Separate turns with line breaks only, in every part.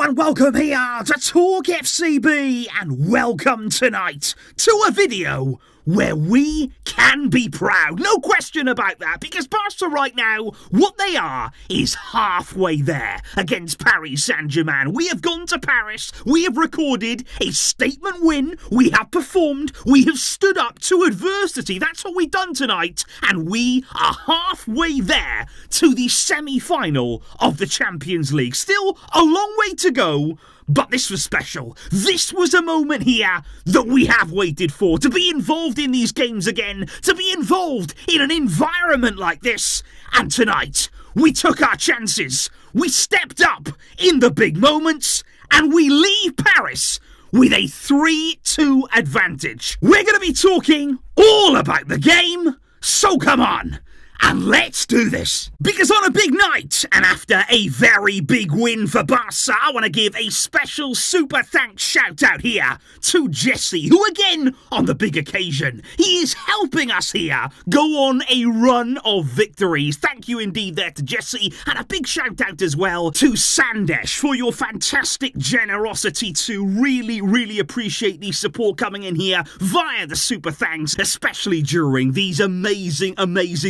and welcome here to Talk FCB, and welcome tonight to a video where we can be proud. No question about that, because Barca right now, what they are is halfway there against Paris Saint-Germain. We have gone to Paris, we have recorded a statement win, we have performed, we have stood up to adversity. That's what we've done tonight, and we are halfway there to the semi-final of the Champions League. Still a long way to go, but this was special. This was a moment here that we have waited for. To be involved in these games again. To be involved in an environment like this. And tonight, we took our chances. We stepped up in the big moments. And we leave Paris with a 3-2 advantage. We're going to be talking all about the game. So come on. And let's do this. Because on a big night, and after a very big win for Barca, I want to give a special super thanks shout out here to Jesse, who again, on the big occasion, he is helping us here go on a run of victories. Thank you indeed there to Jesse, and a big shout out as well to Sandesh for your fantastic generosity to really appreciate the support coming in here via the super thanks, especially during these amazing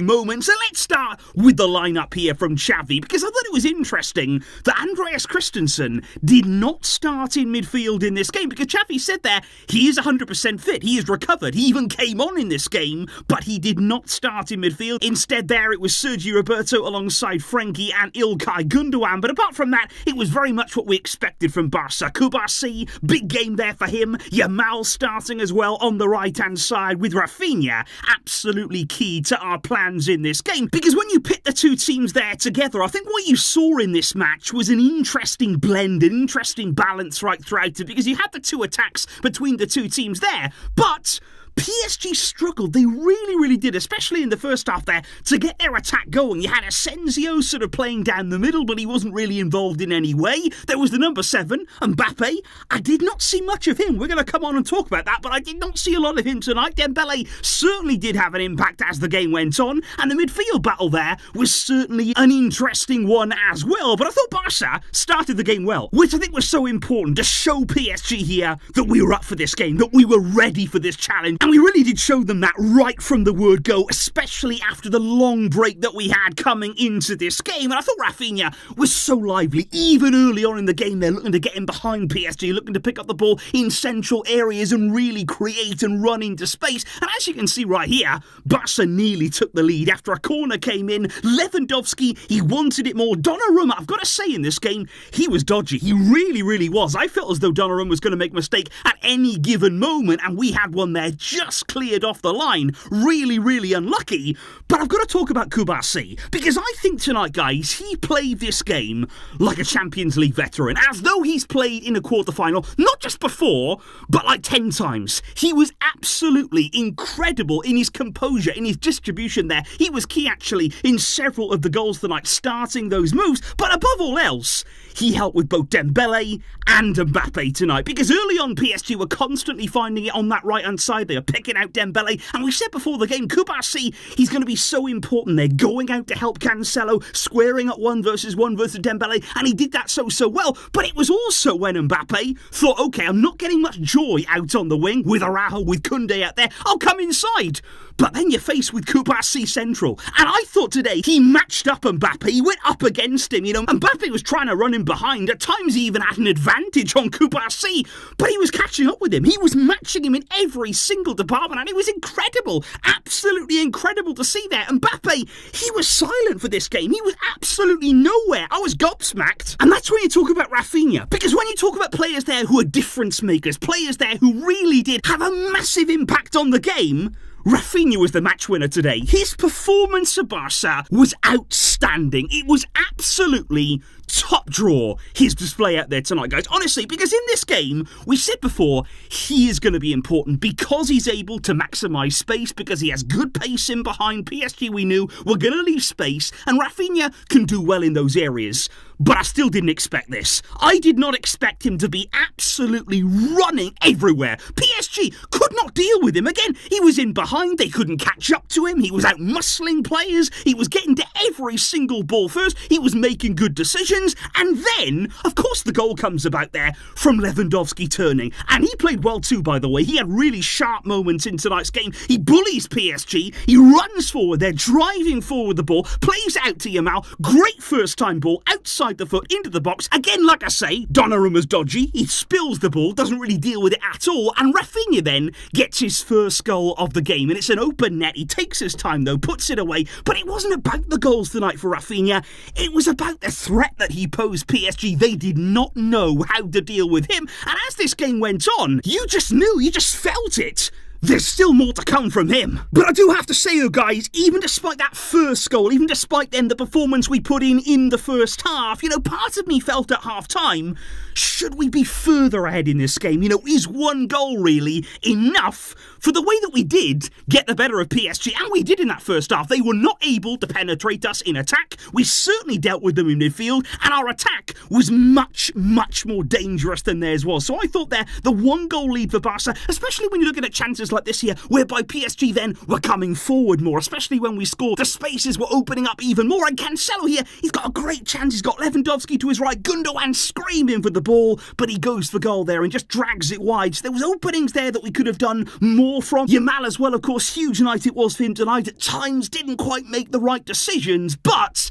moments. So let's start with the lineup here from Xavi, because I thought it was interesting that Andreas Christensen did not start in midfield in this game, because Xavi said there he is 100% fit, he is recovered, he even came on in this game, but he did not start in midfield. Instead there it was Sergio Roberto alongside Frenkie and Ilkay Gundogan, but apart from that it was very much what we expected from Barca. Koubarsi, big game there for him, Yamal starting as well on the right hand side with Rafinha, absolutely key to our plans in this game, because when you pit the two teams there together, I think what you saw in this match was an interesting blend, an interesting balance right throughout it, because you had the two attacks between the two teams there, but PSG struggled. They really did, especially in the first half there, to get their attack going. You had Asensio sort of playing down the middle, but he wasn't really involved in any way. There was the number 7, Mbappe. I did not see much of him. We're going to come on and talk about that, but I did not see a lot of him tonight. Dembele certainly did have an impact as the game went on, and the midfield battle there was certainly an interesting one as well. But I thought Barca started the game well, which I think was so important to show PSG here that we were up for this game, that we were ready for this challenge. And we really did show them that right from the word go, especially after the long break that we had coming into this game. And I thought Rafinha was so lively, even early on in the game. They're looking to get in behind PSG, looking to pick up the ball in central areas and really create and run into space. And as you can see right here, Barca nearly took the lead after a corner came in. Lewandowski, he wanted it more. Donnarumma, I've got to say in this game, he was dodgy. He really was. I felt as though Donnarumma was going to make a mistake at any given moment, and we had one there just cleared off the line. Really unlucky. But I've got to talk about Koubarsi, because I think tonight, guys, he played this game like a Champions League veteran, as though he's played in a quarter-final, not just before, but like 10 times. He was absolutely incredible in his composure, in his distribution there. He was key, actually, in several of the goals tonight, starting those moves. But above all else, he helped with both Dembele and Mbappe tonight, because early on PSG were constantly finding it on that right-hand side. They were picking out Dembele, and we said before the game, Koubarsi, he's going to be so important. They're going out to help Cancelo, squaring up 1 versus Dembele, and he did that so well. But it was also when Mbappe thought, okay, I'm not getting much joy out on the wing with Araujo, with Koundé out there, I'll come inside. But then you're faced with Koubarsi central, and I thought today he matched up Mbappe. He went up against him, Mbappe was trying to run him behind. At times he even had an advantage on Koubarsi, but he was catching up with him. He was matching him in every single department, and it was incredible, absolutely incredible to see there. Mbappe, he was silent for this game. He was absolutely nowhere. I was gobsmacked. And that's when you talk about Rafinha, because when you talk about players there who are difference makers, players there who really did have a massive impact on the game, Rafinha was the match winner today. His performance for Barca was outstanding. It was absolutely top draw, his display out there tonight, guys. Honestly, because in this game, we said before, he is going to be important because he's able to maximise space, because he has good pace in behind. PSG, we knew, were going to leave space, and Rafinha can do well in those areas. But I still didn't expect this. I did not expect him to be absolutely running everywhere. PSG could not deal with him. Again, he was in behind. They couldn't catch up to him. He was out muscling players. He was getting to every single ball first. He was making good decisions. And then, of course, the goal comes about there from Lewandowski turning. And he played well too, by the way. He had really sharp moments in tonight's game. He bullies PSG. He runs forward. They're driving forward the ball. Plays out to Yamal. Great first-time ball outside the foot into the box. Again, like I say, Donnarumma's dodgy. He spills the ball, doesn't really deal with it at all. And Rafinha then gets his first goal of the game. And it's an open net. He takes his time, though, puts it away. But it wasn't about the goals tonight for Rafinha. It was about the threat that he posed PSG. They did not know how to deal with him. And as this game went on, you just knew, you just felt it. There's still more to come from him. But I do have to say, though, guys, even despite that first goal, even despite then the performance we put in the first half, you know, part of me felt at half-time, should we be further ahead in this game? You know, is one goal really enough for the way that we did get the better of PSG? And we did in that first half. They were not able to penetrate us in attack. We certainly dealt with them in midfield, and our attack was much, much more dangerous than theirs was. So I thought there, the one goal lead for Barca, especially when you're looking at chances like this here, whereby PSG then were coming forward more, especially when we scored. The spaces were opening up even more, and Cancelo here, he's got a great chance. He's got Lewandowski to his right, Gundogan screaming for the ball, but he goes for goal there and just drags it wide. So there was openings there that we could have done more from. Yamal as well, of course, huge night it was for him tonight. At times didn't quite make the right decisions, but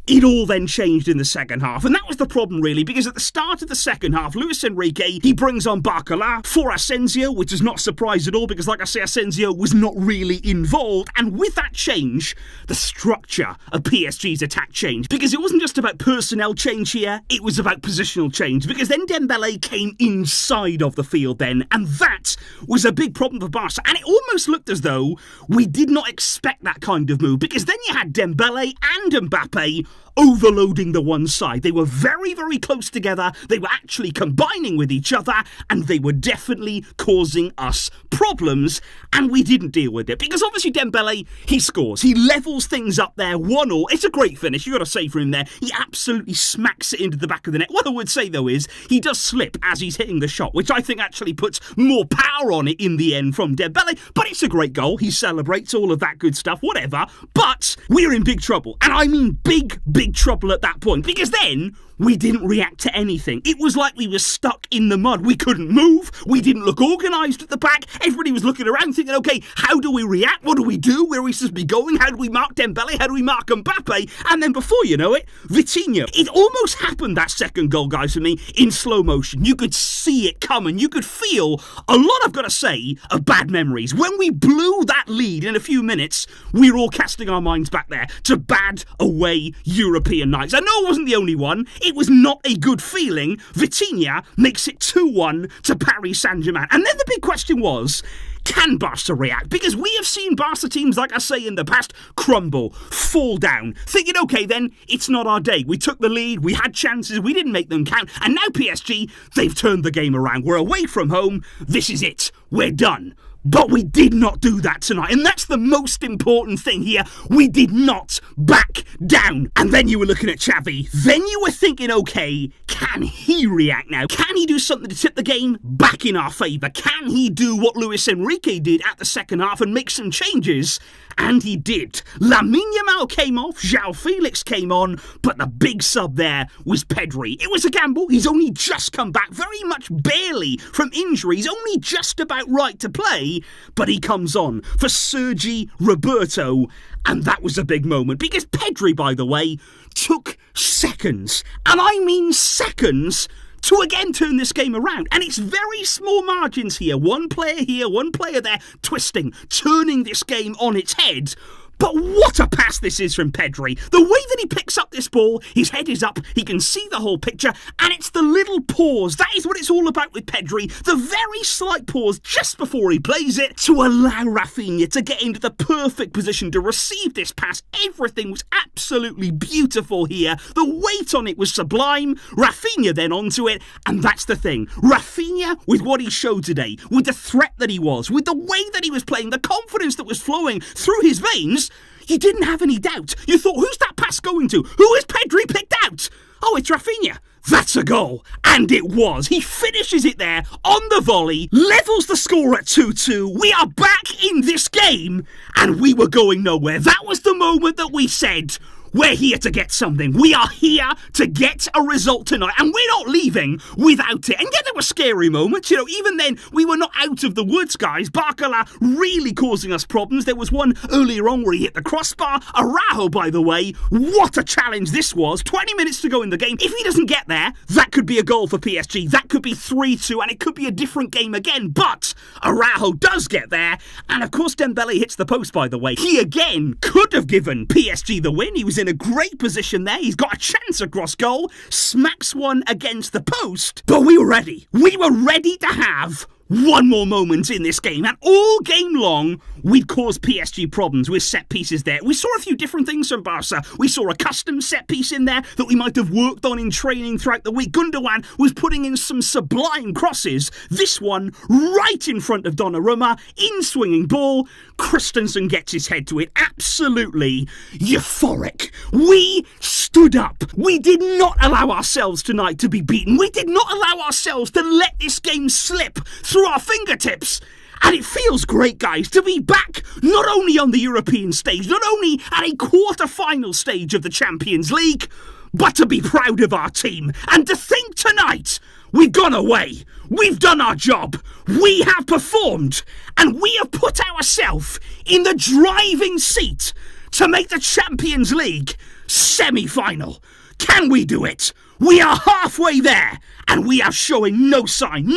it all then changed in the second half, and that was the problem really, because at the start of the second half, Luis Enrique, he brings on Barcelona for Asensio, which is not a surprise at all, because like I say, Asensio was not really involved, and with that change, the structure of PSG's attack changed, because it wasn't just about personnel change here, it was about positional change, because then Dembele came inside of the field then, and that was a big problem for Barca, and it almost looked as though we did not expect that kind of move, because then you had Dembele and Mbappe overloading the one side. They were very, very close together. They were actually combining with each other, and they were definitely causing us problems, and we didn't deal with it. Because obviously Dembele, he scores. He levels things up there, 1-1. It's a great finish, you've got to say for him there. He absolutely smacks it into the back of the net. What I would say, though, is he does slip as he's hitting the shot, which I think actually puts more power on it in the end from Dembele, but it's a great goal. He celebrates all of that good stuff, whatever. But we're in big trouble, and I mean big trouble at that point, because then we didn't react to anything. It was like we were stuck in the mud. We couldn't move. We didn't look organised at the back. Everybody was looking around thinking, okay, how do we react? What do we do? Where are we supposed to be going? How do we mark Dembele? How do we mark Mbappe? And then before you know it, Vitinha. It almost happened, that second goal, guys, for me, in slow motion. You could see it coming. You could feel a lot, I've got to say, of bad memories. When we blew that lead in a few minutes, we were all casting our minds back there to bad away European nights. I know it wasn't the only one. It was not a good feeling. Vitinha makes it 2-1 to Paris Saint-Germain. And then the big question was, can Barca react? Because we have seen Barca teams, like I say, in the past, crumble, fall down, thinking, okay, then it's not our day. We took the lead, we had chances, we didn't make them count, and now PSG, they've turned the game around. We're away from home, this is it, we're done. But we did not do that tonight, and that's the most important thing here. We did not back down. And then you were looking at Xavi. Then you were thinking, okay, can he react now? Can he do something to tip the game back in our favour? Can he do what Luis Enrique did at the second half and make some changes? And he did. Lamine Yamal came off, João Felix came on, but the big sub there was Pedri. It was a gamble. He's only just come back, very much barely from injury. He's only just about right to play, but he comes on for Sergi Roberto, and that was a big moment, because Pedri, by the way, took seconds, and I mean seconds, to again turn this game around. And it's very small margins here. One player here, one player there, twisting, turning this game on its head. But what a pass this is from Pedri. The way that he picks up this ball, his head is up, he can see the whole picture, and it's the little pause. That is what it's all about with Pedri. The very slight pause just before he plays it to allow Rafinha to get into the perfect position to receive this pass. Everything was absolutely beautiful here. The weight on it was sublime. Rafinha then onto it, and that's the thing. Rafinha, with what he showed today, with the threat that he was, with the way that he was playing, the confidence that was flowing through his veins, you didn't have any doubt. You thought, who's that pass going to? Who is Pedri picked out? Oh, it's Rafinha. That's a goal. And it was. He finishes it there on the volley, levels the score at 2-2. We are back in this game, and we were going nowhere. That was the moment that we said, We're here to get something. We are here to get a result tonight, and we're not leaving without it. And yeah, there were scary moments, you know, even then, we were not out of the woods, guys. Barcola really causing us problems. There was one earlier on where he hit the crossbar. Araujo, by the way, what a challenge this was. 20 minutes to go in the game. If he doesn't get there, that could be a goal for PSG. That could be 3-2, and it could be a different game again. But Araujo does get there, and of course Dembele hits the post, by the way. He again could have given PSG the win. He was in a great position there. He's got a chance across goal, smacks one against the post, but we were ready. We were ready to have one more moment in this game, and all game long we'd cause PSG problems with set pieces there. We saw a few different things from Barca. We saw a custom set piece in there that we might have worked on in training throughout the week. Gundogan was putting in some sublime crosses. This one right in front of Donnarumma, in swinging ball. Christensen gets his head to it. Absolutely euphoric. We stood up. We did not allow ourselves tonight to be beaten. We did not allow ourselves to let this game slip through our fingertips. And it feels great, guys, to be back not only on the European stage, not only at a quarter-final stage of the Champions League, but to be proud of our team. And to think tonight, we've gone away, we've done our job, we have performed, and we have put ourselves in the driving seat to make the Champions League semi-final. Can we do it? We are halfway there, and we are showing no sign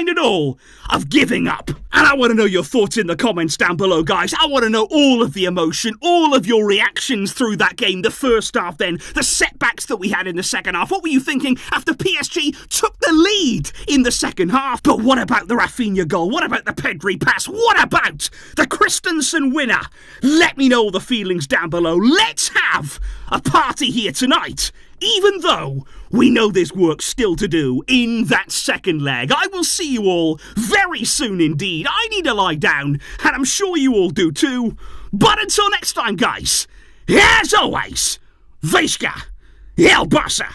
at all of giving up. And I want to know your thoughts in the comments down below, guys. I want to know all of the emotion, all of your reactions through that game, the first half then, the setbacks that we had in the second half. What were you thinking after PSG took the lead in the second half? But what about the Rafinha goal? What about the Pedri pass? What about the Christensen winner? Let me know the feelings down below. Let's have a party here tonight, even though we know there's work still to do in that second leg. I will see you all very soon indeed. I need to lie down, and I'm sure you all do too. But until next time, guys, as always, Visca El Barça.